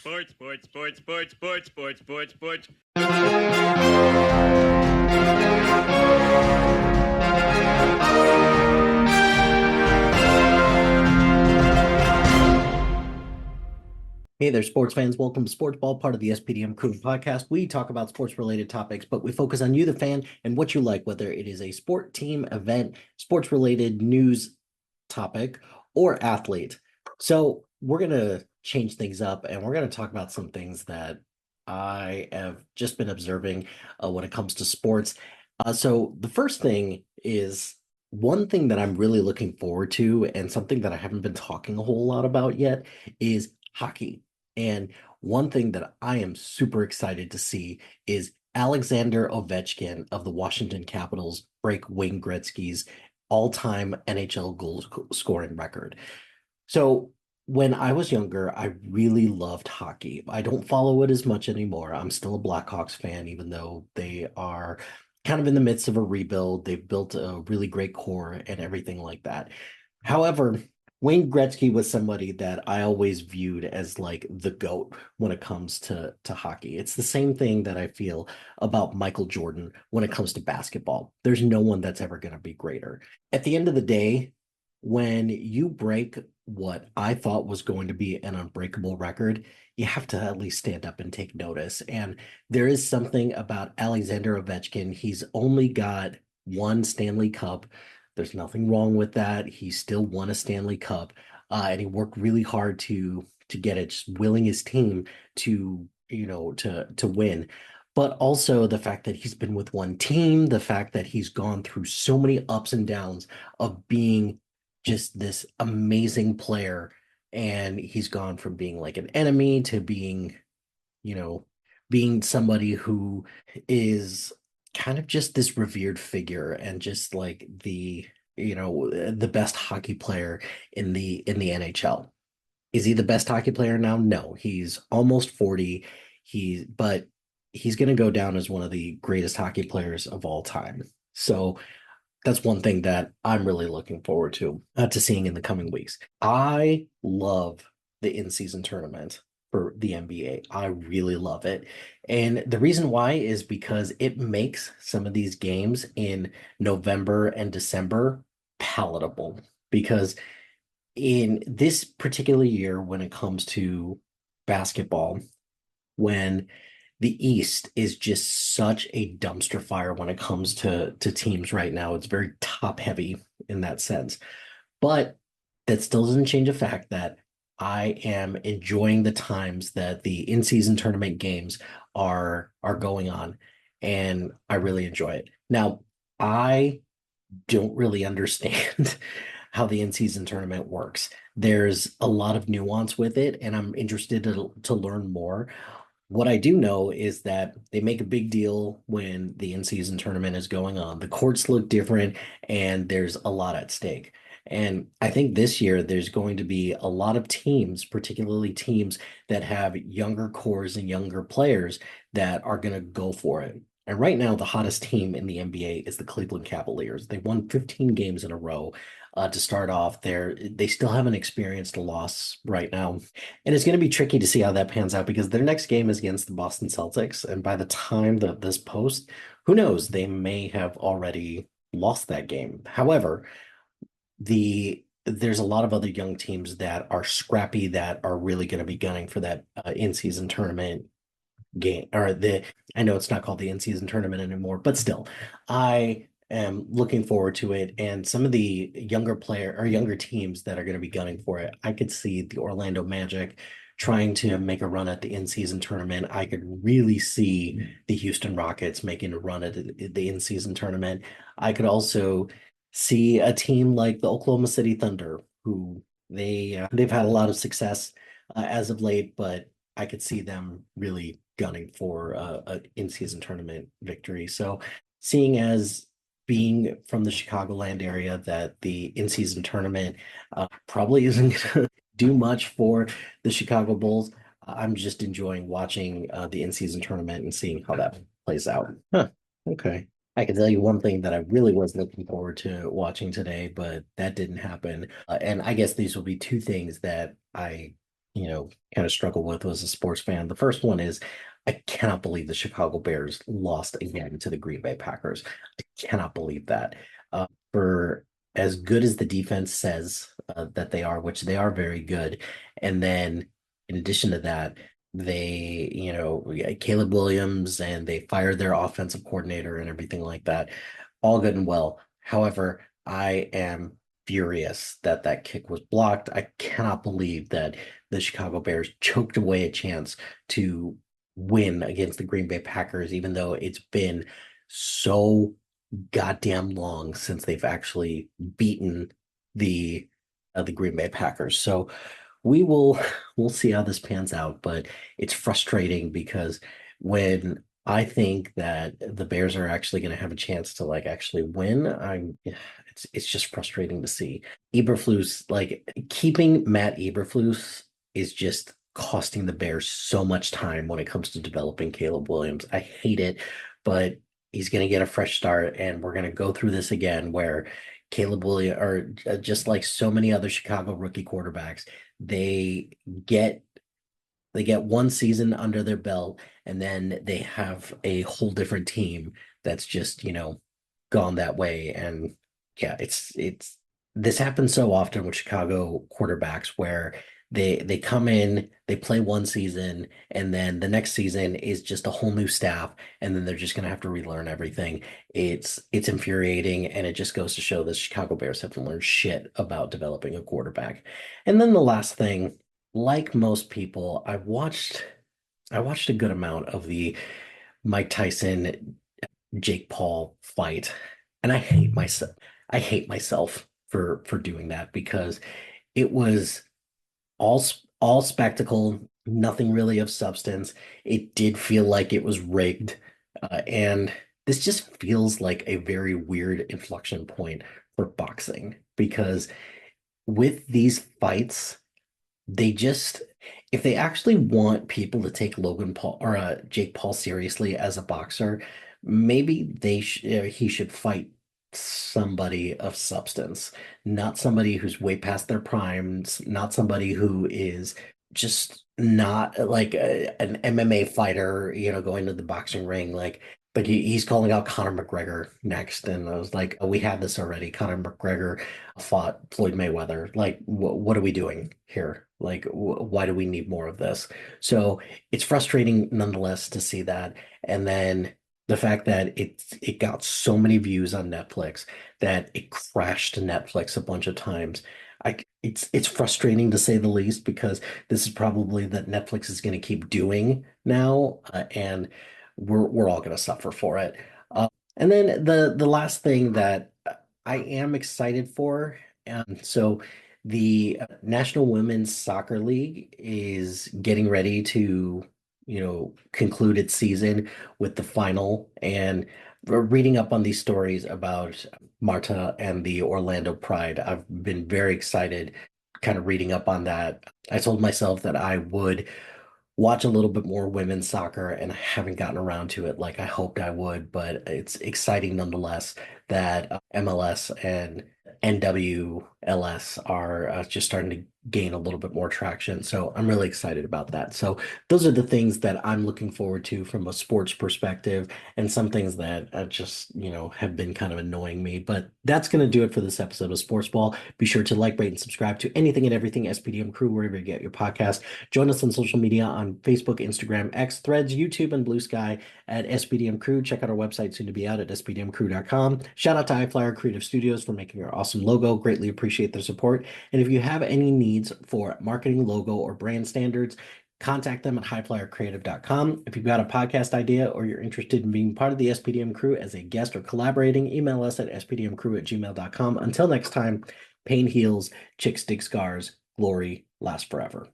Sports, sports, sports, sports, sports, sports, sports, sports. Hey there, sports fans. Welcome to Sportsball, part of the SPDM Crew podcast. We talk about sports-related topics, but we focus on you, the fan, and what you like, whether it is a sport, team, event, sports-related news topic, or athlete. So we're going to change things up, and we're going to talk about some things that I have just been observing when it comes to sports. So the first thing is one thing that I'm really looking forward to, and something that I haven't been talking a whole lot about yet, is hockey. And one thing that I am super excited to see is Alexander Ovechkin of the Washington Capitals break Wayne Gretzky's all-time NHL goal scoring record. So when I was younger, I really loved hockey. I don't follow it as much anymore. I'm still a Blackhawks fan, even though they are kind of in the midst of a rebuild. They've built a really great core and everything like that. However, Wayne Gretzky was somebody that I always viewed as like the GOAT when it comes to hockey. It's the same thing that I feel about Michael Jordan when it comes to basketball. There's no one that's ever going to be greater. At the end of the day, when you break what I thought was going to be an unbreakable record, you have to at least stand up and take notice. And there is something about Alexander Ovechkin. He's only got one Stanley Cup. There's nothing wrong with that. He still won a Stanley Cup, and he worked really hard to get it, just willing his team to to win. But also the fact that he's been with one team, the fact that he's gone through so many ups and downs of being just this amazing player, and he's gone from being like an enemy to being, you know, being somebody who is kind of just this revered figure and just like the best hockey player in the NHL. Is he the best hockey player now? No, he's almost 40. But he's going to go down as one of the greatest hockey players of all time. So that's one thing that I'm really looking forward to seeing in the coming weeks. I love the in-season tournament for the NBA. I really love it. And the reason why is because it makes some of these games in November and December palatable. Because in this particular year, when it comes to basketball, when the East is just such a dumpster fire when it comes to teams right now. It's very top heavy in that sense. But that still doesn't change the fact that I am enjoying the times that the in-season tournament games are going on, and I really enjoy it. Now, I don't really understand how the in-season tournament works. There's a lot of nuance with it, and I'm interested to learn more. What I do know is that they make a big deal when the in-season tournament is going on. The courts look different and there's a lot at stake. And I think this year there's going to be a lot of teams, particularly teams that have younger cores and younger players that are going to go for it. And right now, the hottest team in the NBA is the Cleveland Cavaliers. They won 15 games in a row to start off there. They still haven't experienced a loss right now. And it's going to be tricky to see how that pans out because their next game is against the Boston Celtics. And by the time that this post, who knows, they may have already lost that game. However, there's a lot of other young teams that are scrappy that are really going to be gunning for that in-season tournament game or the I know it's not called the in-season tournament anymore, but still, I am looking forward to it. And some of the younger teams that are going to be gunning for it, I could see the Orlando Magic trying to make a run at the in-season tournament. I could really see the Houston Rockets making a run at the in-season tournament. I could also see a team like the Oklahoma City Thunder, who they've had a lot of success as of late, but I could see them really gunning for a in-season tournament victory. So, seeing as being from the Chicagoland area, that the in-season tournament probably isn't going to do much for the Chicago Bulls. I'm just enjoying watching the in-season tournament and seeing how that plays out. Huh. Okay. I can tell you one thing that I really was looking forward to watching today, but that didn't happen. And I guess these will be two things that I kind of struggle with as a sports fan. The first one is I cannot believe the Chicago Bears lost again to the Green Bay Packers. I cannot believe that. For as good as the defense says that they are, which they are very good, and then in addition to that, we got Caleb Williams and they fired their offensive coordinator and everything like that. All good and well. However, I am furious that that kick was blocked. I cannot believe that the Chicago Bears choked away a chance to win against the Green Bay Packers, even though it's been so goddamn long since they've actually beaten the Green Bay Packers. So we will we'll see how this pans out, but it's frustrating because when I think that the Bears are actually going to have a chance to like actually win, it's just frustrating to see. Eberflus, like keeping Matt Eberflus is just costing the Bears so much time when it comes to developing Caleb Williams. I hate it, but he's going to get a fresh start, and we're going to go through this again where Caleb Williams, or just like so many other Chicago rookie quarterbacks, they get they get one season under their belt, and then they have a whole different team that's just, gone that way. And yeah, it's this happens so often with Chicago quarterbacks where they come in, they play one season, and then the next season is just a whole new staff, and then they're just gonna have to relearn everything. It's infuriating, and it just goes to show the Chicago Bears haven't learned shit about developing a quarterback. And then the last thing, like most people, I watched a good amount of the Mike Tyson Jake Paul fight, and I hate myself. I hate myself for doing that because it was all spectacle, nothing really of substance. It did feel like it was rigged, and this just feels like a very weird inflection point for boxing because with these fights they just if they actually want people to take Logan Paul or Jake Paul seriously as a boxer, maybe he should fight somebody of substance, not somebody who's way past their primes, not somebody who is just not like an MMA fighter, going to the boxing ring But he's calling out Conor McGregor next, and I was like, oh, we had this already. Conor McGregor fought Floyd Mayweather. Like, what are we doing here? Like, why do we need more of this? So it's frustrating nonetheless to see that. And then the fact that it got so many views on Netflix that it crashed Netflix a bunch of times. It's frustrating to say the least because this is probably that Netflix is going to keep doing now, and we're all going to suffer for it. And then the last thing that I am excited for, so the National Women's Soccer League is getting ready to, conclude its season with the final, and we're reading up on these stories about Marta and the Orlando Pride. I've been very excited, kind of reading up on that. I told myself that I would watch a little bit more women's soccer, and I haven't gotten around to it like I hoped I would, but it's exciting nonetheless that MLS and NWLS are just starting to gain a little bit more traction. So I'm really excited about that. So those are the things that I'm looking forward to from a sports perspective, and some things that just, have been kind of annoying me. But that's going to do it for this episode of Sports Ball. Be sure to like, rate, and subscribe to anything and everything SPDM Crew, wherever you get your podcast. Join us on social media on Facebook, Instagram, X, Threads, YouTube, and Blue Sky at SPDM Crew. Check out our website soon to be out at spdmcrew.com. Shout out to iFlyer Creative Studios for making our awesome logo. Greatly appreciate their support. And if you have any needs for marketing, logo, or brand standards, contact them at highflyercreative.com. If you've got a podcast idea or you're interested in being part of the SPDM Crew as a guest or collaborating, email us at spdmcrew@gmail.com. Until next time, pain heals, chicks dig scars, glory lasts forever.